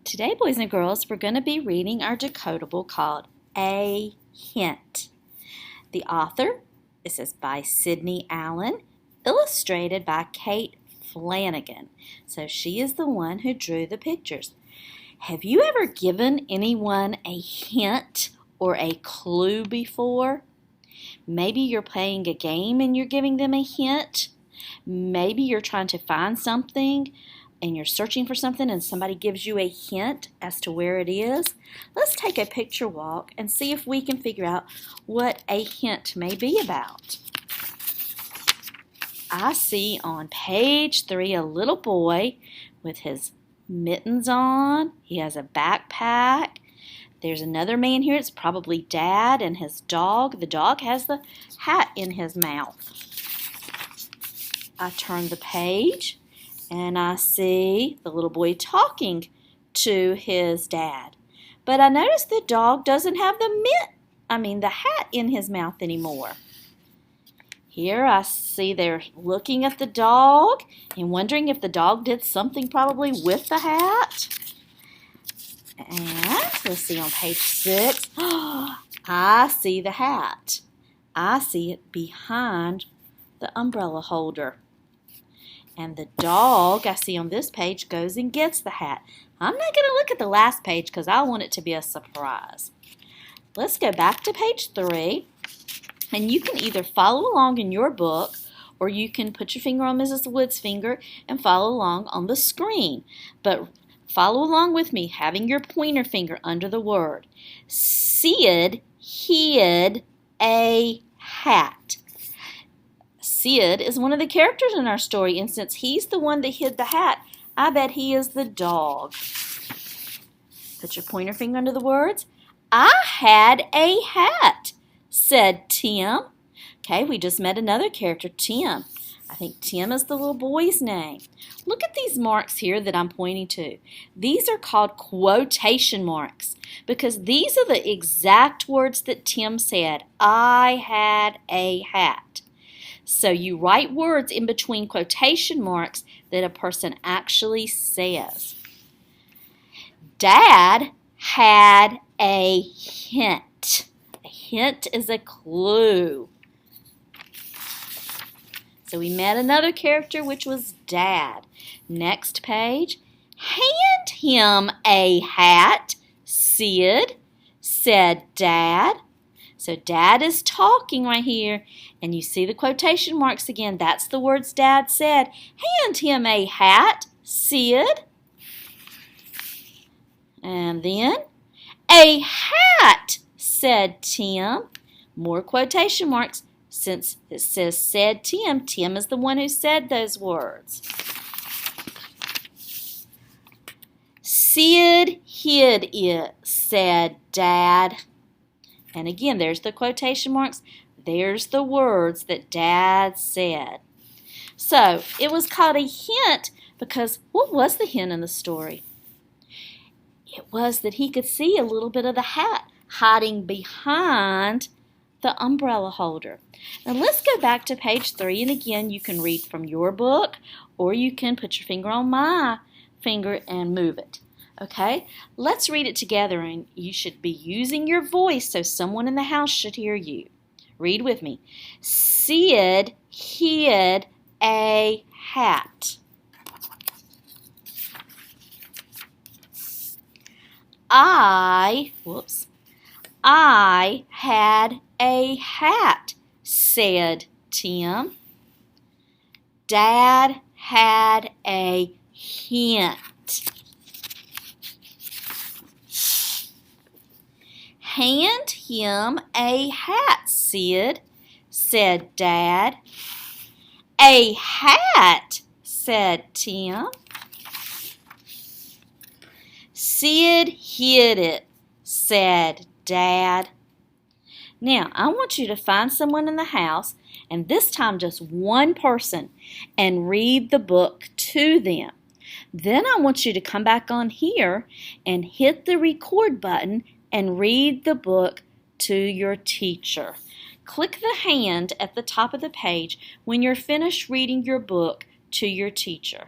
Today, boys and girls, we're going to be reading our decodable called A Hint. The author, this is by Sydney Allen, illustrated by Kate Flanagan. So she is the one who drew the pictures. Have you ever given anyone a hint or a clue before? Maybe you're playing a game and you're giving them a hint. Maybe you're trying to find something and you're searching for something and somebody gives you a hint as to where it is. Let's take a picture walk and see if we can figure out what a hint may be about. I see on page 3 a little boy with his mittens on. He has a backpack. There's another man here. It's probably Dad and his dog. The dog has the hat in his mouth. I turn the page and I see the little boy talking to his dad. But I notice the dog doesn't have the hat in his mouth anymore. Here I see they're looking at the dog and wondering if the dog did something probably with the hat. And let's see on page 6. I see the hat. I see it behind the umbrella holder. And the dog I see on this page goes and gets the hat. I'm not going to look at the last page because I want it to be a surprise. Let's go back to page 3. And you can either follow along in your book or you can put your finger on Mrs. Wood's finger and follow along on the screen. But follow along with me, having your pointer finger under the word. Sid hid a hat. Sid is one of the characters in our story, and since he's the one that hid the hat, I bet he is the dog. Put your pointer finger under the words. I had a hat, said Tim. Okay, we just met another character, Tim. I think Tim is the little boy's name. Look at these marks here that I'm pointing to. These are called quotation marks because these are the exact words that Tim said. I had a hat. So you write words in between quotation marks that a person actually says. Dad had a hint. A hint is a clue. So we met another character, which was Dad. Next page. Hand him a hat, Sid, said Dad. So Dad is talking right here, and you see the quotation marks again. That's the words Dad said. Hand him a hat, Sid. And then, a hat, said Tim. More quotation marks. Since it says said Tim, Tim is the one who said those words. Sid hid it, said Dad. And again, there's the quotation marks. There's the words that Dad said. So it was called a hint because what was the hint in the story? It was that he could see a little bit of the hat hiding behind the umbrella holder. Now let's go back to page 3, and again you can read from your book or you can put your finger on my finger and move it. Okay, let's read it together, and you should be using your voice so someone in the house should hear you. Read with me. Sid hid a hat. I had a hat, said Tim. Dad had a hint. Hand him a hat, Sid, said Dad. A hat, said Tim. Sid hid it, said Dad. Now, I want you to find someone in the house, and this time just one person, and read the book to them. Then I want you to come back on here and hit the record button and read the book to your teacher. Click the hand at the top of the page when you're finished reading your book to your teacher.